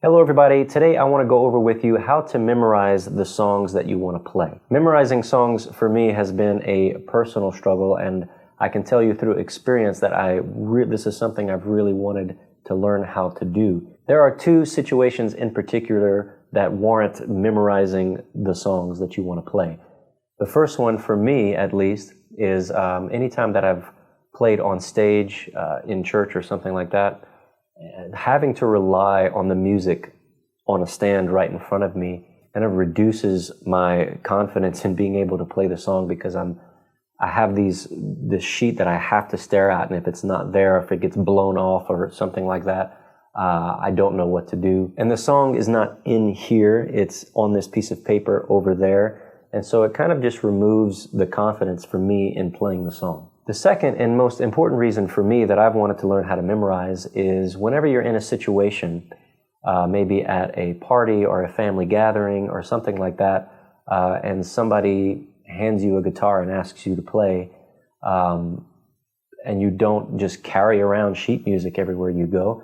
Hello everybody, today I want to go over with you how to memorize the songs that you want to play. Memorizing songs for me has been a personal struggle, and I can tell you through experience that this is something I've really wanted to learn how to do. There are two situations in particular that warrant memorizing the songs that you want to play. The first one, for me at least, is anytime that I've played on stage in church or something like that, having to rely on the music on a stand right in front of me kind of reduces my confidence in being able to play the song, because I have this sheet that I have to stare at, and if it's not there, if it gets blown off or something like that, I don't know what to do. And the song is not in here, it's on this piece of paper over there, and so it kind of just removes the confidence for me in playing the song. The second and most important reason for me that I've wanted to learn how to memorize is whenever you're in a situation, maybe at a party or a family gathering or something like that, and somebody hands you a guitar and asks you to play, and you don't just carry around sheet music everywhere you go.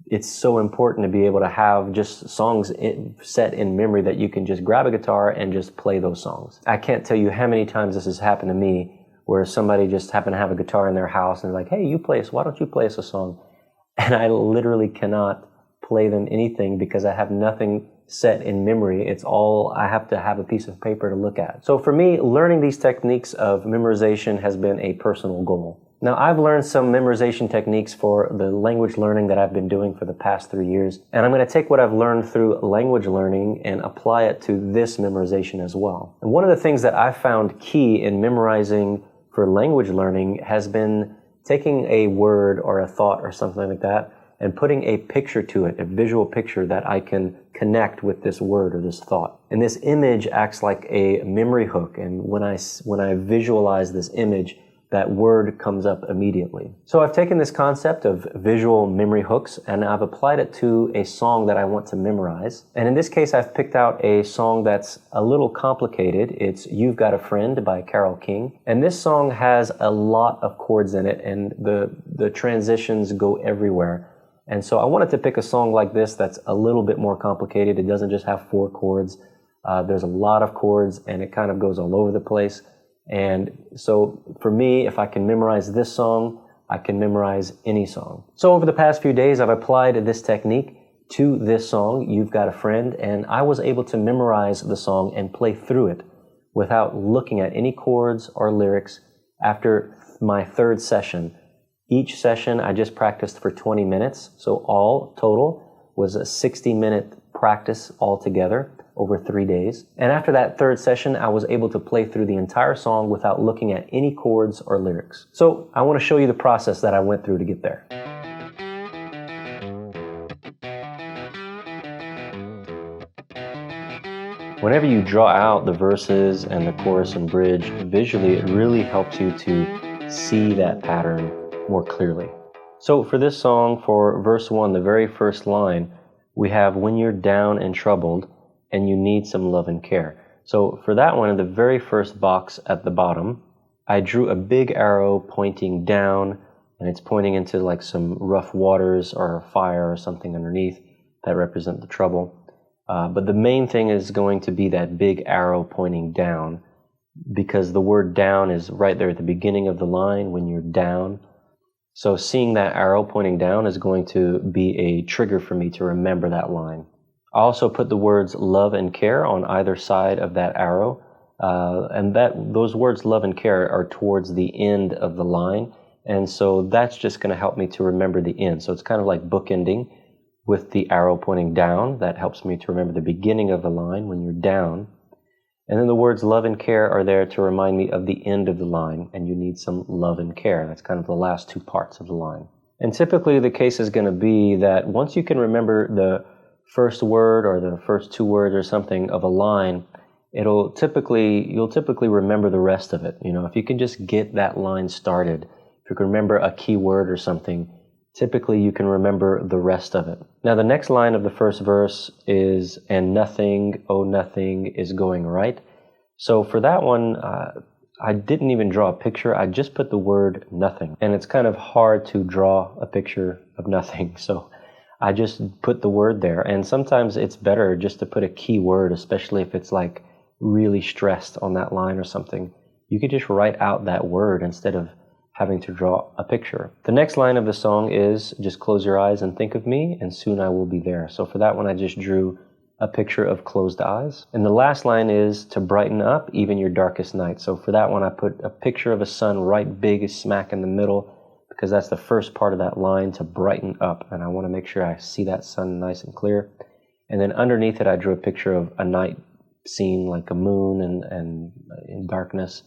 It's so important to be able to have just songs set in memory that you can just grab a guitar and just play those songs. I can't tell you how many times this has happened to me, where somebody just happened to have a guitar in their house and like, hey, why don't you play us a song? And I literally cannot play them anything because I have nothing set in memory. It's all, I have to have a piece of paper to look at. So for me, learning these techniques of memorization has been a personal goal. Now, I've learned some memorization techniques for the language learning that I've been doing for the past 3 years, and I'm going to take what I've learned through language learning and apply it to this memorization as well. And one of the things that I've found key in memorizing for language learning has been taking a word or a thought or something like that and putting a picture to it, a visual picture that I can connect with this word or this thought. And this image acts like a memory hook, and when I visualize this image, that word comes up immediately. So I've taken this concept of visual memory hooks and I've applied it to a song that I want to memorize. And in this case, I've picked out a song that's a little complicated. It's You've Got a Friend by Carole King. And this song has a lot of chords in it, and the transitions go everywhere. And so I wanted to pick a song like this that's a little bit more complicated. It doesn't just have 4 chords. There's a lot of chords and it kind of goes all over the place. And so for me, if I can memorize this song, I can memorize any song. So over the past few days, I've applied this technique to this song, You've Got a Friend, and I was able to memorize the song and play through it without looking at any chords or lyrics after my 3rd session. Each session I just practiced for 20 minutes, so all total was a 60-minute practice altogether over 3 days. And after that 3rd session, I was able to play through the entire song without looking at any chords or lyrics. So I want to show you the process that I went through to get there. Whenever you draw out the verses and the chorus and bridge visually, it really helps you to see that pattern more clearly. So for this song, for verse 1, the very first line, we have when you're down and troubled and you need some love and care. So for that one, in the very first box at the bottom, I drew a big arrow pointing down, and it's pointing into like some rough waters or a fire or something underneath that represent the trouble. But the main thing is going to be that big arrow pointing down, because the word down is right there at the beginning of the line, when you're down. So seeing that arrow pointing down is going to be a trigger for me to remember that line. I also put the words love and care on either side of that arrow, and those words love and care are towards the end of the line, and so that's just going to help me to remember the end. So it's kind of like bookending with the arrow pointing down. That helps me to remember the beginning of the line when you're down. And then the words love and care are there to remind me of the end of the line, and you need some love and care. That's kind of the last 2 parts of the line. And typically the case is going to be that once you can remember the first word or the first 2 words or something of a line, you'll typically remember the rest of it. You know, if you can just get that line started, if you can remember a key word or something, typically you can remember the rest of it. Now the next line of the first verse is, and nothing, oh nothing is going right. So for that one, I didn't even draw a picture. I just put the word nothing. And it's kind of hard to draw a picture of nothing. So I just put the word there. And sometimes it's better just to put a key word, especially if it's like really stressed on that line or something. You could just write out that word instead of having to draw a picture. The next line of the song is just close your eyes and think of me, and soon I will be there. So for that one, I just drew a picture of closed eyes. And the last line is to brighten up even your darkest night. So for that one, I put a picture of a sun right big smack in the middle, because that's the first part of that line, to brighten up. And I want to make sure I see that sun nice and clear. And then underneath it, I drew a picture of a night scene, like a moon and in darkness.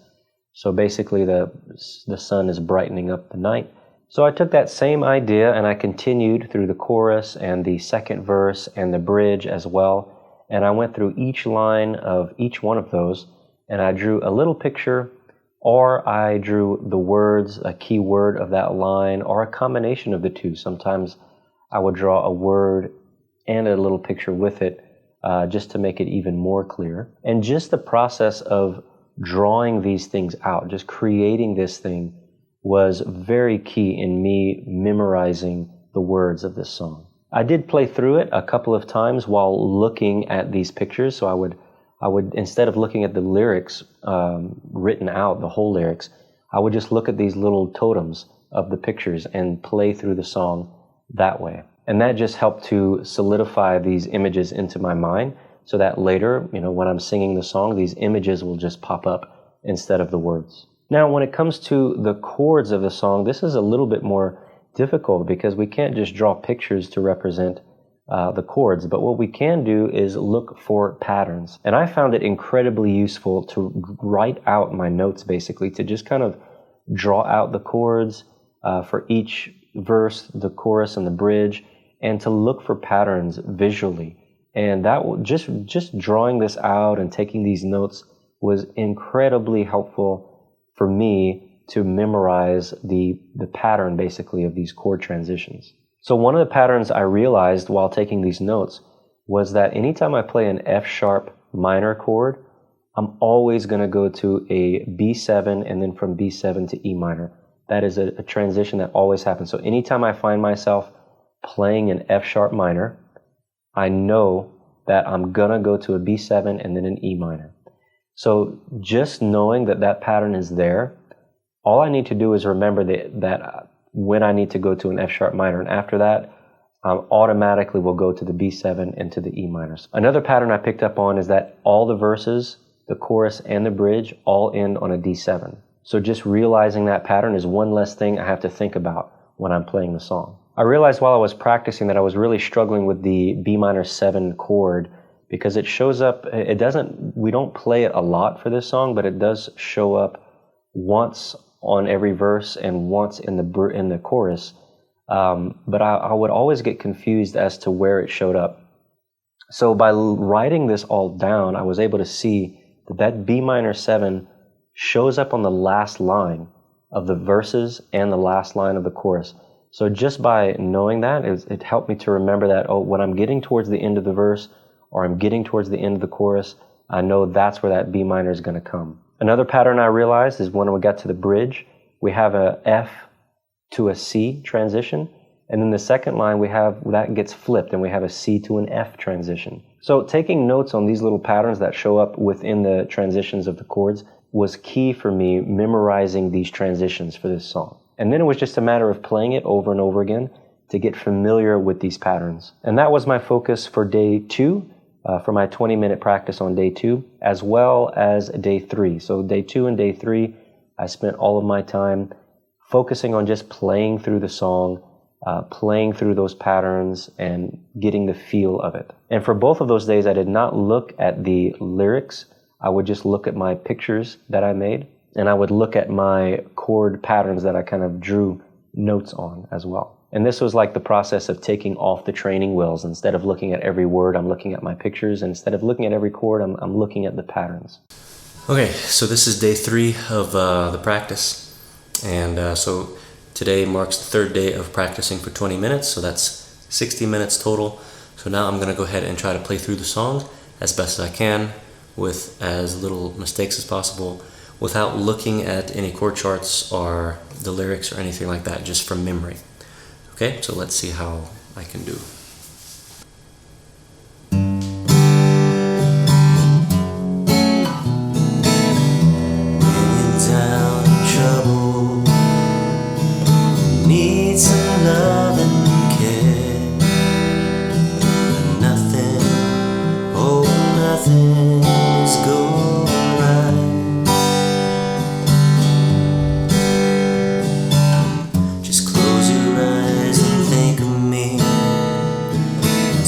So basically the sun is brightening up the night. So I took that same idea and I continued through the chorus and the second verse and the bridge as well. And I went through each line of each one of those, and I drew a little picture, or I drew the words, a key word of that line, or a combination of the two. Sometimes I would draw a word and a little picture with it, just to make it even more clear. And just the process of drawing these things out, just creating this thing, was very key in me memorizing the words of this song. I did play through it a couple of times while looking at these pictures. So I would instead of looking at the lyrics written out, the whole lyrics, I would just look at these little totems of the pictures and play through the song that way. And that just helped to solidify these images into my mind, so that later, when I'm singing the song, these images will just pop up instead of the words. Now, when it comes to the chords of the song, this is a little bit more difficult because we can't just draw pictures to represent the chords, but what we can do is look for patterns. And I found it incredibly useful to write out my notes, basically, to just kind of draw out the chords for each verse, the chorus, and the bridge, and to look for patterns visually. And that just drawing this out and taking these notes was incredibly helpful for me to memorize the pattern, basically, of these chord transitions. So one of the patterns I realized while taking these notes was that anytime I play an F sharp minor chord, I'm always going to go to a B7 and then from B7 to E minor. That is a transition that always happens. So anytime I find myself playing an F sharp minor, I know that I'm going to go to a B7 and then an E minor. So just knowing that pattern is there, all I need to do is remember that when I need to go to an F sharp minor, and after that, I automatically will go to the B7 and to the E minors. Another pattern I picked up on is that all the verses, the chorus and the bridge, all end on a D7. So just realizing that pattern is one less thing I have to think about when I'm playing the song. I realized while I was practicing that I was really struggling with the B minor 7 chord, because it shows up, we don't play it a lot for this song, but it does show up once on every verse and once in the chorus. But I would always get confused as to where it showed up. So by writing this all down, I was able to see that B minor 7 shows up on the last line of the verses and the last line of the chorus. So just by knowing that, it helped me to remember that, when I'm getting towards the end of the verse or I'm getting towards the end of the chorus, I know that's where that B minor is going to come. Another pattern I realized is when we got to the bridge, we have a F to a C transition, and then the second line that gets flipped and we have a C to an F transition. So taking notes on these little patterns that show up within the transitions of the chords was key for me memorizing these transitions for this song. And then it was just a matter of playing it over and over again to get familiar with these patterns. And that was my focus for day 2, for my 20-minute practice on day 2, as well as day 3. So day 2 and day 3, I spent all of my time focusing on just playing through the song, playing through those patterns and getting the feel of it. And for both of those days, I did not look at the lyrics. I would just look at my pictures that I made, and I would look at my chord patterns that I kind of drew notes on as well. And this was like the process of taking off the training wheels. Instead of looking at every word, I'm looking at my pictures. And instead of looking at every chord, I'm looking at the patterns. Okay, so this is day 3 of the practice. And so today marks the 3rd day of practicing for 20 minutes. So that's 60 minutes total. So now I'm going to go ahead and try to play through the song as best as I can with as little mistakes as possible, without looking at any chord charts or the lyrics or anything like that, just from memory. Okay, so let's see how I can do.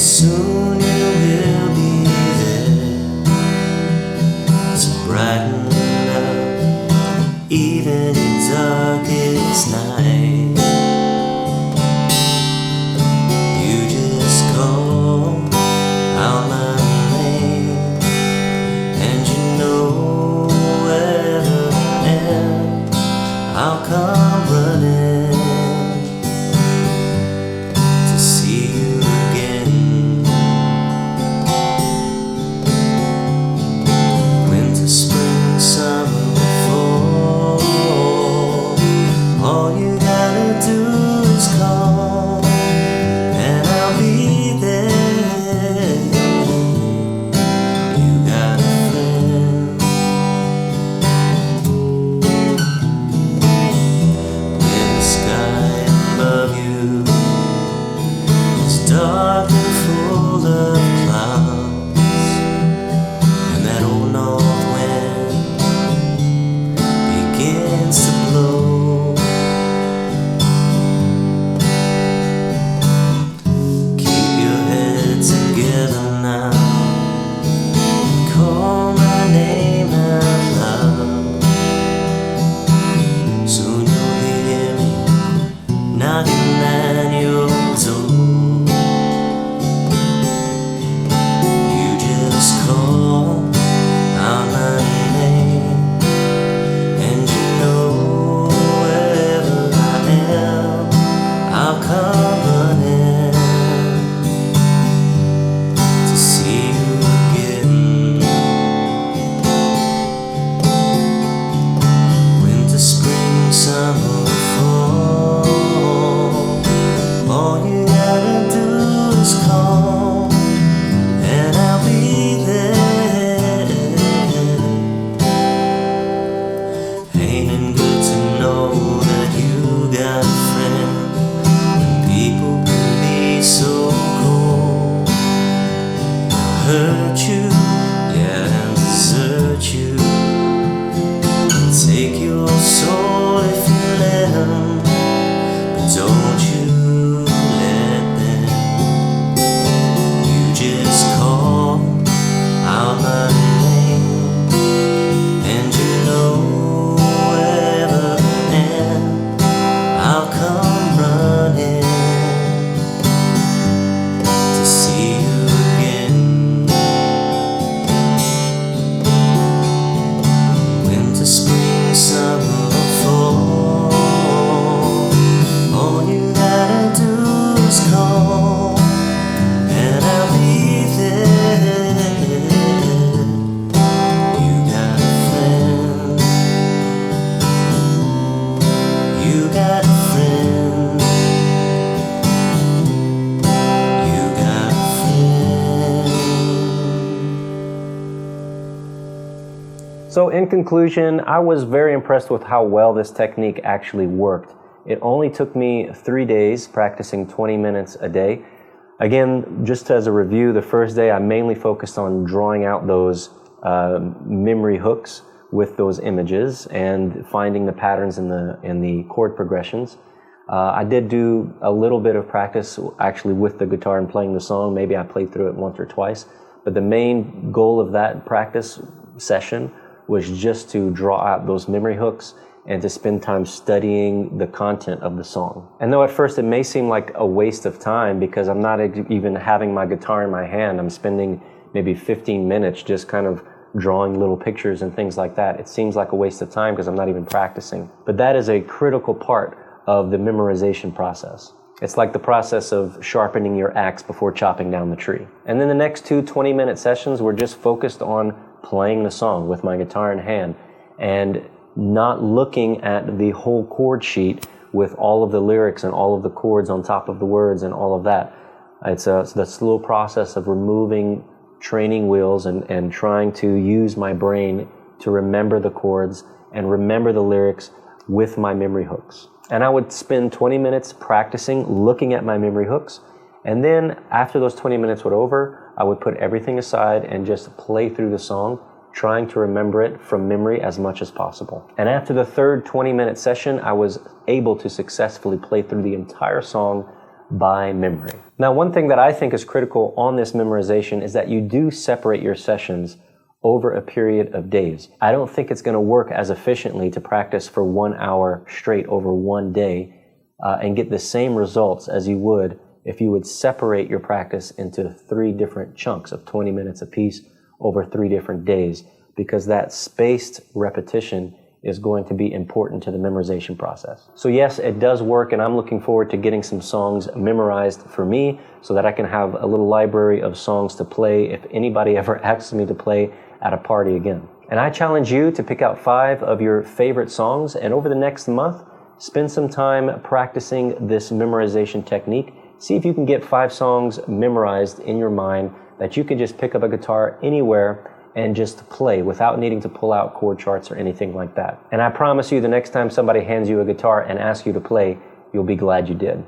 Soon you will be there to brighten up even the darkest night. You just call out my name, and you know wherever I am, I'll come running to see you again. Winter, spring, summer, fall, all you gotta do is call, and I'll be there. You got a friend. When the sky above you is dark and full of clouds, and that old north wind begins to blow, keep your head together now, call my name out loud. Soon you'll hear me knocking at your door. You just call out my name, and you know wherever I am, I'll come running to see you again. Winter, spring, summer, fall, all you gotta do is call, and I'll be there. Ain't it good to know that you got a friend when people can be so cold? They'll hurt you, yeah, and desert you, and take your soul if you let them, but don't you let them. You just call out my name, and you know wherever I am, I'll come running to see you again. Winter, spring, summer, fall, all you gotta do is call, and I'll be there. You got a friend. You got a friend. You got a friend. So in conclusion, I was very impressed with how well this technique actually worked. It only took me 3 days, practicing 20 minutes a day. Again, just as a review, the first day I mainly focused on drawing out those memory hooks with those images and finding the patterns in the chord progressions. I did do a little bit of practice actually with the guitar and playing the song. Maybe I played through it once or twice, but the main goal of that practice session was just to draw out those memory hooks and to spend time studying the content of the song. And though at first it may seem like a waste of time because I'm not even having my guitar in my hand, I'm spending maybe 15 minutes just kind of drawing little pictures and things like that. It seems like a waste of time because I'm not even practicing. But that is a critical part of the memorization process. It's like the process of sharpening your axe before chopping down the tree. And then the next 2 20-minute sessions were just focused on playing the song with my guitar in hand and not looking at the whole chord sheet with all of the lyrics and all of the chords on top of the words and all of that. It's the slow process of removing training wheels and trying to use my brain to remember the chords and remember the lyrics with my memory hooks. And I would spend 20 minutes practicing, looking at my memory hooks, and then after those 20 minutes were over, I would put everything aside and just play through the song, trying to remember it from memory as much as possible. And after the third 20-minute session, I was able to successfully play through the entire song by memory. Now, one thing that I think is critical on this memorization is that you do separate your sessions over a period of days. I don't think it's going to work as efficiently to practice for 1 hour straight over one day and get the same results as you would if you would separate your practice into 3 different chunks of 20 minutes apiece over 3 different days, because that spaced repetition is going to be important to the memorization process. So yes, it does work, and I'm looking forward to getting some songs memorized for me so that I can have a little library of songs to play if anybody ever asks me to play at a party again. And I challenge you to pick out 5 of your favorite songs, and over the next month, spend some time practicing this memorization technique. See if you can get 5 songs memorized in your mind that you can just pick up a guitar anywhere and just play without needing to pull out chord charts or anything like that. And I promise you, the next time somebody hands you a guitar and asks you to play, you'll be glad you did.